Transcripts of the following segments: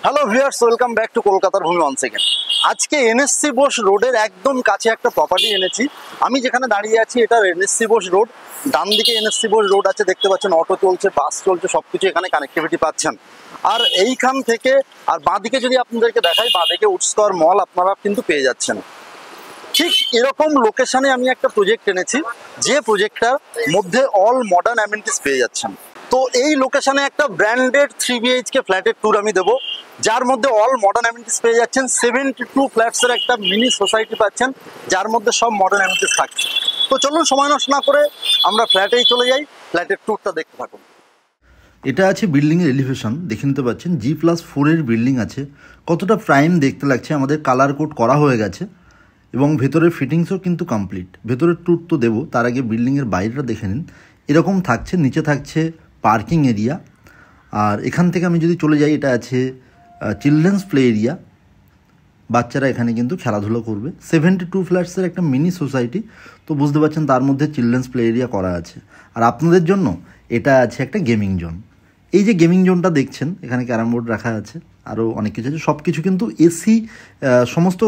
Hello viewers, welcome back to কলকাতার ভূমি one second. আজকে এনএসসি বোস রোডের একদম কাছে একটা প্রপার্টি এনেছি। আমি যেখানে দাঁড়িয়ে আছি এটা এনএসসি বোস রোড। ডান দিকে এনএসসি বোস রোড আছে, দেখতে পাচ্ছেন অটো চলছে, বাস চলছে, সব কিছু এখানে কানেক্টিভিটি পাচ্ছেন। আর এইখান থেকে আর বাঁদিকে যদি আপনাদেরকে দেখাই, বাঁদিকে উডস্কোয়ার মল আপনারা কিন্তু পেয়ে যাচ্ছেন। ঠিক এরকম লোকেশনে আমি একটা প্রজেক্ট এনেছি, যে প্রজেক্টটার মধ্যে অল মডার্ন অ্যামেনিটিস পেয়ে যাচ্ছেন। তো এই লোকেশনে একটা ব্র্যান্ডেড 3 BHK ফ্ল্যাটের ট্যুর আমি দেবো, যার মধ্যে অল মডার্ন অ্যামেনিটিস পেয়ে যাচ্ছেন। 72 ফ্ল্যাটসের একটা মিনি সোসাইটি পাচ্ছেন, যার মধ্যে সব মডার্ন অ্যামেনিটিস থাকছে। তো চলুন সময় নষ্ট না করে আমরা ফ্ল্যাটেই চলে যাই, ফ্ল্যাটের ট্যুরটা দেখতে থাকুন। এটা আছে বিল্ডিংয়ের এলিভেশন, দেখে নিতে পাচ্ছেন G+4 এর বিল্ডিং আছে। কতটা প্রাইম দেখতে লাগছে, আমাদের কালার কোড করা হয়ে গেছে এবং ভেতরের ফিটিংসও কিন্তু কমপ্লিট। ভেতরের ট্যুর তো দেবো, তার আগে বিল্ডিংয়ের বাইরেটা দেখে নিন। এরকম থাকছে, নিচে থাকছে পার্কিং এরিয়া। আর এখান থেকে আমি যদি চলে যাই, এটা আছে চিলড্রেন্স প্লে এরিয়া, বাচ্চারা এখানে কিন্তু খেলাধুলো করবে। 72 ফ্ল্যাটসের একটা মিনি সোসাইটি, তো বুঝতে পারছেন তার মধ্যে চিলড্রেন্স প্লে এরিয়া করা আছে। আর আপনাদের জন্য এটা আছে একটা গেমিং জোন। এই যে গেমিং জোনটা দেখছেন, এখানে ক্যারাম বোর্ড রাখা আছে, আরও অনেক কিছু আছে। সব কিছু কিন্তু এসি, সমস্ত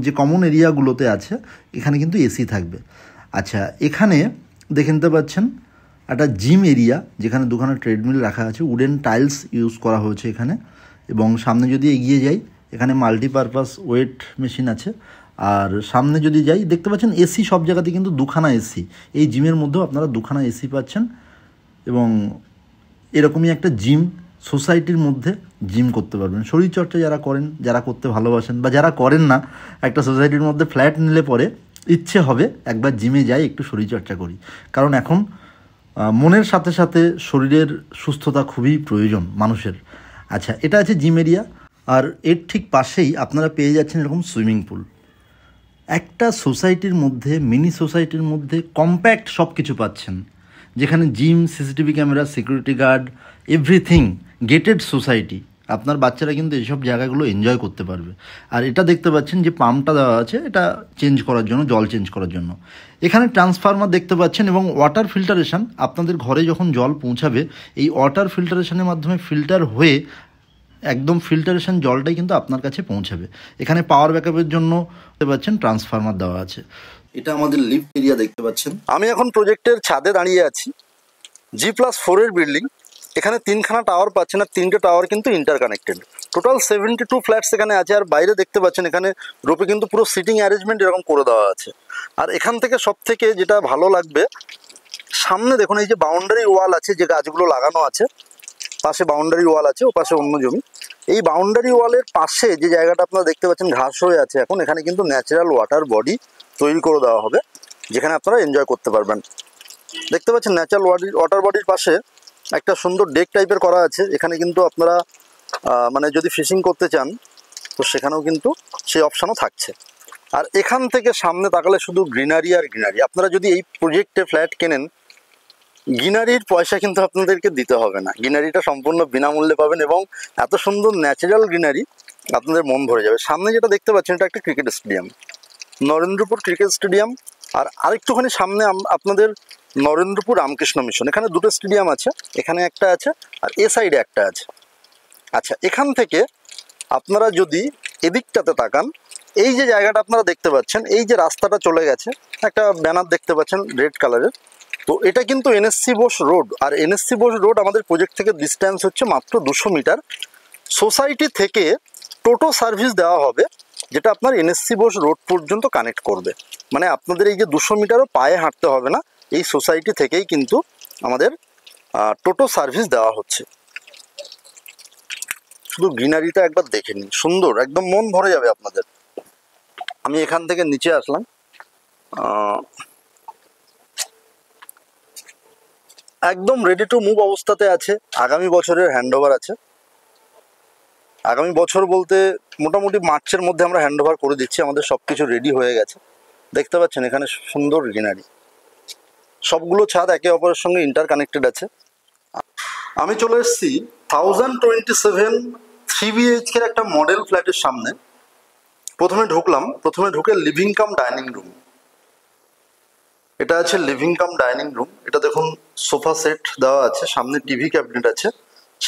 যে কমন এরিয়াগুলোতে আছে এখানে কিন্তু এসি থাকবে। আচ্ছা, এখানে দেখে নিতে পাচ্ছেন একটা জিম এরিয়া, যেখানে দুখানা ট্রেডমিল রাখা আছে, উডেন টাইলস ইউজ করা হয়েছে এখানে। এবং সামনে যদি এগিয়ে যাই, এখানে মাল্টিপারপাস ওয়েট মেশিন আছে। আর সামনে যদি যাই, দেখতে পাচ্ছেন এসি সব জায়গাতে কিন্তু দুখানা এসি। এই জিমের মধ্যেও আপনারা দুখানা এসি পাচ্ছেন। এবং এরকমই একটা জিম সোসাইটির মধ্যে জিম করতে পারবেন। শরীরচর্চা যারা করেন, যারা করতে ভালোবাসেন, বা যারা করেন না, একটা সোসাইটির মধ্যে ফ্ল্যাট নিলে পরে ইচ্ছে হবে একবার জিমে যাই, একটু শরীরচর্চা করি। কারণ এখন মনের সাথে সাথে শরীরের সুস্থতা খুবই প্রয়োজন মানুষের। আচ্ছা, এটা আছে জিম এরিয়া। আর এর ঠিক পাশেই আপনারা পেয়ে যাচ্ছেন এরকম সুইমিং পুল। একটা সোসাইটির মধ্যে, মিনি সোসাইটির মধ্যে কম্প্যাক্ট সব কিছু পাচ্ছেন, যেখানে gym, CCTV camera, security guard, everything. Gated society, আপনার বাচ্চারা কিন্তু এইসব জায়গাগুলো এনজয় করতে পারবে। আর এটা দেখতে পাচ্ছেন যে পাম্পটা দেওয়া আছে, এটা চেঞ্জ করার জন্য, জল চেঞ্জ করার জন্য। এখানে ট্রান্সফরমার দেখতে পাচ্ছেন এবং ওয়াটার ফিল্টারেশন। আপনাদের ঘরে যখন জল পৌঁছাবে, এই ওয়াটার ফিল্টারেশনের মাধ্যমে ফিল্টার হয়ে একদম ফিল্টারেশন জলটাই কিন্তু আপনার কাছে পৌঁছাবে। এখানে পাওয়ার ব্যাকআপের জন্য দেখতে পাচ্ছেন ট্রান্সফরমার দেওয়া আছে। এটা আমাদের লিফট এরিয়া দেখতে পাচ্ছেন। আমি এখন প্রজেক্টের ছাদে দাঁড়িয়ে আছি। G+4 এর বিল্ডিং, এখানে 3খানা টাওয়ার পাচ্ছেন, আর 3টে টাওয়ার কিন্তু ইন্টারকানেক্টেড। টোটাল 72 ফ্ল্যাটস এখানে আছে। আর বাইরে দেখতে পাচ্ছেন এখানে রোপে কিন্তু পুরো সিটিং অ্যারেঞ্জমেন্ট এরকম করে দেওয়া আছে। আর এখান থেকে সব থেকে যেটা ভালো লাগবে, সামনে দেখুন এই যে বাউন্ডারি ওয়াল আছে, যে গাছগুলো লাগানো আছে, পাশে বাউন্ডারি ওয়াল আছে, ও পাশে অন্য জমি। এই বাউন্ডারি ওয়ালের পাশে যে জায়গাটা আপনারা দেখতে পাচ্ছেন ঘাস হয়ে আছে এখন, এখানে কিন্তু ন্যাচারাল ওয়াটার বডি তৈরি করে দেওয়া হবে, যেখানে আপনারা এনজয় করতে পারবেন। দেখতে পাচ্ছেন ন্যাচারাল ওয়াটার বডির পাশে একটা সুন্দর ডেক টাইপের করা আছে। এখানে কিন্তু আপনারা মানে যদি ফিশিং করতে চান, তো সেখানেও কিন্তু সেই অপশানও থাকছে। আর এখান থেকে সামনে তাকালে শুধু গ্রিনারি আর গ্রিনারি। আপনারা যদি এই প্রজেক্টে ফ্ল্যাট কেনেন, গ্রিনারির পয়সা কিন্তু আপনাদেরকে দিতে হবে না, গ্রিনারিটা সম্পূর্ণ বিনামূল্যে পাবেন। এবং এত সুন্দর ন্যাচারাল গ্রিনারি, আপনাদের মন ভরে যাবে। সামনে যেটা দেখতে পাচ্ছেন, এটা একটা cricket stadium, Narendrapur cricket stadium. আর আরেকটুখানি সামনে আপনাদের নরেন্দ্রপুর রামকৃষ্ণ মিশন। এখানে দুটো স্টেডিয়াম আছে, এখানে একটা আছে আর এ সাইডে একটা আছে। আচ্ছা, এখান থেকে আপনারা যদি এদিকটাতে তাকান, এই যে জায়গাটা আপনারা দেখতে পাচ্ছেন, এই যে রাস্তাটা চলে গেছে, একটা ব্যানার দেখতে পাচ্ছেন রেড কালারের, তো এটা কিন্তু এনএসসি বোস রোড। আর এনএসসি বোস রোড আমাদের প্রজেক্ট থেকে ডিস্ট্যান্স হচ্ছে মাত্র 200 মিটার। সোসাইটি থেকে টোটো সার্ভিস দেওয়া হবে, যেটা আপনার এনএসসি বোস রোড পর্যন্ত কানেক্ট করবে। মানে আপনাদের এই যে 200 মিটারও পায়ে হাঁটতে হবে না, এই সোসাইটি থেকেই কিন্তু আমাদের টোটো সার্ভিস দেওয়া হচ্ছে। শুধু গ্রিনারিটা একবার দেখে নিন, সুন্দর, একদম মন ভরে যাবে আপনাদের। আমি এখান থেকে নিচে আসলাম, একদম রেডি টু মুভ অবস্থাতে আছে। আগামী বছরের হ্যান্ডওভার আছে। আগামী বছর বলতে মোটামুটি মার্চের মধ্যে আমরা হ্যান্ডওভার করে দিচ্ছি, আমাদের সব কিছু রেডি হয়ে গেছে। দেখতে পাচ্ছেন এখানে সুন্দর গ্রিনারি, সবগুলো ছাদ একে অপরের সঙ্গে ইন্টারকানেক্টেড আছে। আমি চলে এসেছি 1027 3 BHK একটা মডেল ফ্ল্যাটের সামনে। প্রথমে ঢুকে লিভিং কাম ডাইনিং রুম। এটা আছে লিভিং কাম ডাইনিং রুম। এটা দেখুন সোফা সেট দেওয়া আছে, সামনে টিভি ক্যাবিনেট আছে,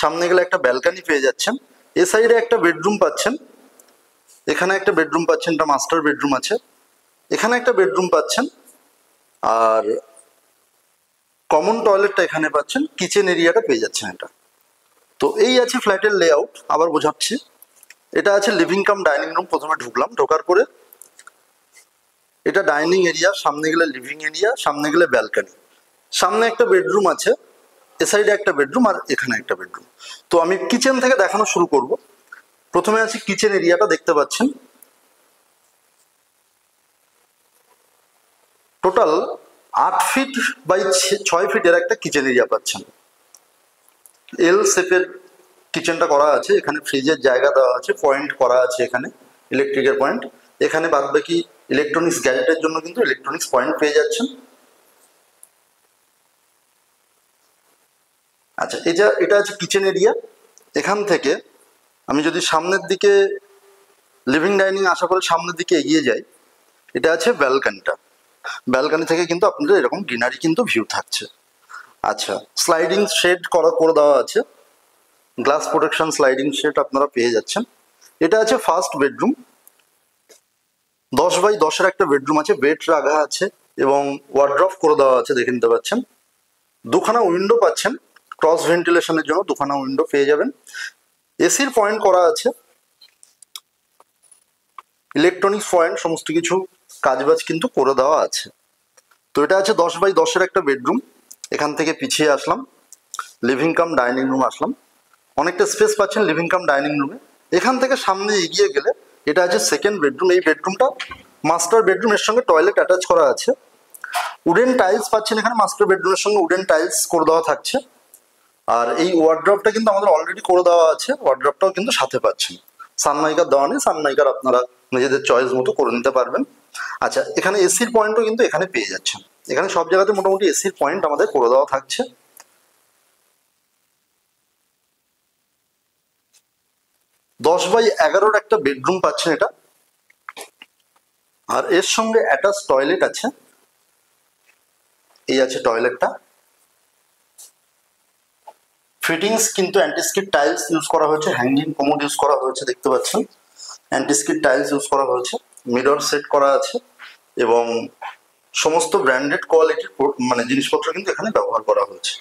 সামনে গেলে একটা ব্যালকানি পেয়ে যাচ্ছেন। এ সাইডে একটা বেডরুম পাচ্ছেন, এখানে একটা বেডরুম পাচ্ছেন, এটা মাস্টার বেডরুম আছে, এখানে একটা বেডরুম পাচ্ছেন, আর কমন টয়লেটটা এখানে পাচ্ছেন, কিচেন এরিয়াটা পেয়ে যাচ্ছেন এটা। তো এই আছে ফ্ল্যাটের লেআউট। আবার বোঝাচ্ছি, এটা আছে লিভিং কাম ডাইনিং রুম। প্রথমে ঢুকলাম, ঢোকার পরে এটা ডাইনিং এরিয়া, সামনে গেলে লিভিং এরিয়া, সামনে গেলে ব্যালকনি, সামনে একটা বেডরুম আছে, এ সাইডে একটা বেডরুম, আর এখানে একটা বেডরুম। তো আমি কিচেন থেকে দেখানো শুরু করব। প্রথমে আছে কিচেন এরিয়াটা, দেখতে পাচ্ছেন টোটাল 8 ফিট বাই 6 ফিটের একটা কিচেন এরিয়া পাচ্ছেন। এল শেপের কিচেনটা করা আছে, এখানে ফ্রিজের জায়গা দেওয়া আছে, পয়েন্ট করা আছে এখানে, ইলেকট্রিকের পয়েন্ট। এখানে বাদ বাকি ইলেকট্রনিক্স গ্যাজেটের জন্য কিন্তু ইলেকট্রনিক্স পয়েন্ট পেয়ে যাচ্ছেন। আচ্ছা, এটা আছে কিচেন এরিয়া। এখান থেকে আমি যদি সামনের দিকে লিভিং ডাইনিং আশা করে সামনের দিকে এগিয়ে যাই, এটা আছে ব্যালকনিটা। ব্যালকনি থেকে কিন্তু আপনাদের এরকম গ্রিনারি কিন্তু ভিউ থাকছে। আচ্ছা, স্লাইডিং শেড করে দেওয়া আছে, গ্লাস প্রোটেকশন স্লাইডিং শেড আপনারা পেয়ে যাচ্ছেন। এটা আছে ফার্স্ট বেডরুম, 10 বাই 10-এর একটা বেডরুম আছে, বেড রাখা আছে এবং ওয়ার্ড্রপ করে দেওয়া আছে, দেখে নিতে পাচ্ছেন। দুখানা উইন্ডো পাচ্ছেন, ক্রস ভেন্টিলেশনের জন্য দুখানা উইন্ডো পেয়ে যাবেন। এসির পয়েন্ট করা আছে, ইলেকট্রনিক্স পয়েন্ট, সমস্ত কিছু কাজবাজ কিন্তু করে দেওয়া আছে। তো এটা আছে 10 বাই 10-এর একটা বেডরুম। এখান থেকে পিছিয়ে আসলাম, লিভিং কাম ডাইনিং রুম আসলাম, অনেকটা স্পেস পাচ্ছেন লিভিং কাম ডাইনিং রুমে। এখান থেকে সামনে এগিয়ে গেলে এটা আছে সেকেন্ড বেডরুম। এই বেডরুমটা মাস্টার বেডরুম, এর সঙ্গে টয়লেট অ্যাটাচ করা আছে। উডেন টাইলস পাচ্ছেন এখানে, মাস্টার বেডরুমের সঙ্গে উডেন টাইলস করে দেওয়া থাকছে। আর এই ওয়ার্ড্রপটা কিন্তু আমাদের অলরেডি করে দেওয়া আছে, ওয়ার্ড্রপটাও কিন্তু সাথে পাচ্ছেন। সানমাইকার দেওয়া নেই, সানমাইকার আপনারা নিজেদের চয়েস মতো করে নিতে পারবেন। আচ্ছা, এখানে এসির পয়েন্টও কিন্তু এখানে পেয়ে যাচ্ছেন। এখানে সব জায়গাতে মোটামুটি এসির পয়েন্ট আমাদের করে দেওয়া থাকছে। 10 বাই 11-এর একটা বেডরুম পাচ্ছেন এটা, আর এর সঙ্গে অ্যাটাচ টয়লেট আছে। এই আছে টয়লেটটা। ফিটিংস কিন্তু অ্যান্টিস্কিড টাইলস ইউজ করা হয়েছে, হ্যাঙ্গিং কমোড ইউজ করা হয়েছে, দেখতে পাচ্ছেন অ্যান্টিস্কিড টাইলস ইউজ করা হয়েছে, মিরর সেট করা আছে এবং সমস্ত ব্র্যান্ডেড কোয়ালিটির মানে জিনিসপত্র কিন্তু এখানে ব্যবহার করা হয়েছে।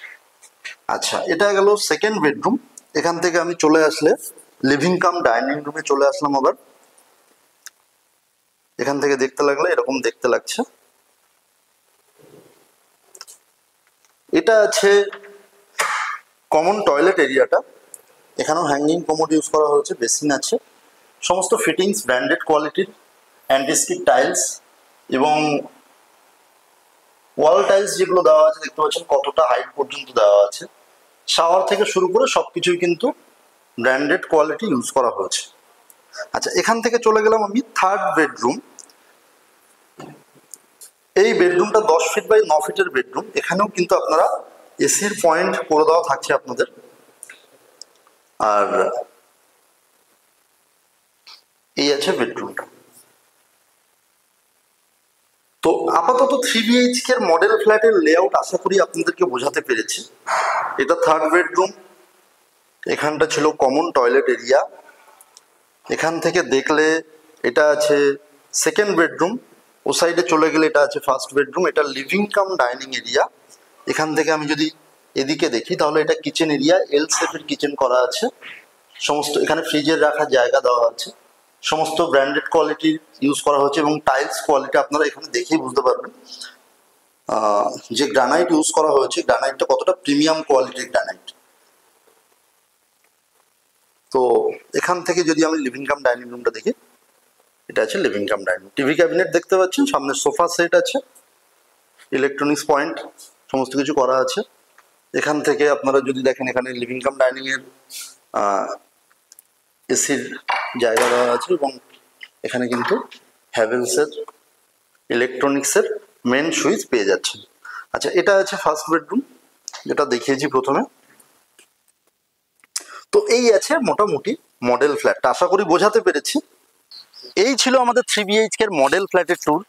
আচ্ছা, এটা গেল সেকেন্ড বেডরুম। এখান থেকে আমি চলে আসলে লিভিং কাম ডাইনিং রুমে চলে আসলাম। আবার এখান থেকে দেখতে লাগলে এরকম দেখতে লাগছে। এটা আছে কমন টয়লেট এরিয়াটা, এখানেও হ্যাঙ্গিং কমোড ইউজ করা হয়েছে, বেসিন আছে, সমস্ত ফিটিংস ব্র্যান্ডেড কোয়ালিটির, অ্যান্টিস্কিড টাইলস এবং ওয়াল টাইলস যেগুলো দেওয়া আছে দেখতে পাচ্ছেন কতটা হাইট পর্যন্ত দেওয়া আছে। শাওয়ার থেকে শুরু করে সবকিছুই কিন্তু ব্র্যান্ডেড কোয়ালিটি ইউজ করা হয়েছে। আচ্ছা, এখান থেকে চলে গেলাম আমি থার্ড বেডরুম। এই বেডরুমটা 10 ফিট বাই 9 ফিটের বেডরুম। এখানেও কিন্তু আপনারা এসির পয়েন্ট করে দেওয়া থাকছে আপনাদের। আর এই আছে বেডরুমটা। তো আপাতত 3 BHK এর মডেল ফ্ল্যাটের লেআউট আশা করি আপনাদেরকে বোঝাতে পেরেছি। এটা থার্ড বেডরুম, এখানটা ছিল কমন টয়লেট এরিয়া। এখান থেকে দেখলে এটা আছে সেকেন্ড বেডরুম, ও সাইডে চলে গেলে এটা আছে ফার্স্ট বেডরুম। এটা লিভিং কাম ডাইনিং এরিয়া। এখান থেকে আমি যদি এদিকে দেখি তাহলে এটা কিচেন এরিয়া, এল শেপের কিচেন করা আছে, সমস্ত এখানে ফ্রিজের রাখার জায়গা দেওয়া আছে, সমস্ত ব্র্যান্ডেড কোয়ালিটির ইউজ করা হয়েছে এবং টাইলস কোয়ালিটি আপনারা এখানে দেখেই বুঝতে পারবেন যে গ্রানাইট ইউজ করা হয়েছে, গ্রানাইটটা কতটা প্রিমিয়াম কোয়ালিটির গ্রানাইট। তো এখান থেকে যদি আমি লিভিং কাম ডাইনিং রুমটা দেখি, এটা আছে living cum dining. TV cabinet দেখতে পাচ্ছেন, সামনে সোফা সেট আছে, ইলেকট্রনিক্স পয়েন্ট সমস্ত কিছু করা আছে। এখান থেকে আপনারা যদি দেখেন এখানে লিভিং কাম ডাইনিং এর এসির জায়গা দেওয়া আছে এবং এখানে কিন্তু হ্যাভেলসের ইলেকট্রনিক্সের মেন সুইচ পেয়ে যাচ্ছেন। আচ্ছা, এটা আছে ফার্স্ট বেডরুম, যেটা দেখিয়েছি প্রথমে। তো এই আছে মোটামুটি মডেল ফ্ল্যাটটা, আশা করি বোঝাতে পেরেছি। এই ছিল আমাদের 3 BHK এর মডেল ফ্ল্যাটের ট্যুর।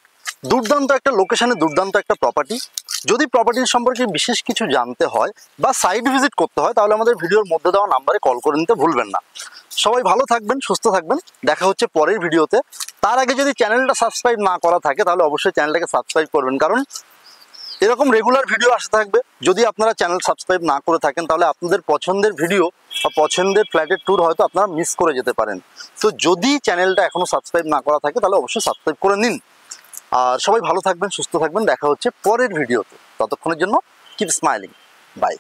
দুর্দান্ত একটা লোকেশনে দুর্দান্ত একটা প্রপার্টি। যদি প্রপার্টির সম্পর্কে বিশেষ কিছু জানতে হয় বা সাইট ভিজিট করতে হয় তাহলে আমাদের ভিডিওর মধ্যে দেওয়া নাম্বারে কল করে নিতে ভুলবেন না। সবাই ভালো থাকবেন, সুস্থ থাকবেন, দেখা হচ্ছে পরের ভিডিওতে। তার আগে যদি চ্যানেলটা সাবস্ক্রাইব না করা থাকে তাহলে অবশ্যই চ্যানেলটাকে সাবস্ক্রাইব করবেন, কারণ এরকম রেগুলার ভিডিও আসতে থাকবে। যদি আপনারা চ্যানেল সাবস্ক্রাইব না করে থাকেন তাহলে আপনাদের পছন্দের ভিডিও বা পছন্দের ফ্ল্যাটের ট্যুর হয়তো আপনারা মিস করে যেতে পারেন। তো যদি চ্যানেলটা এখনও সাবস্ক্রাইব না করা থাকে তাহলে অবশ্যই সাবস্ক্রাইব করে নিন। আর সবাই ভালো থাকবেন, সুস্থ থাকবেন, দেখা হচ্ছে পরের ভিডিওতে। ততক্ষণের জন্য কিপ স্মাইলিং, বাই।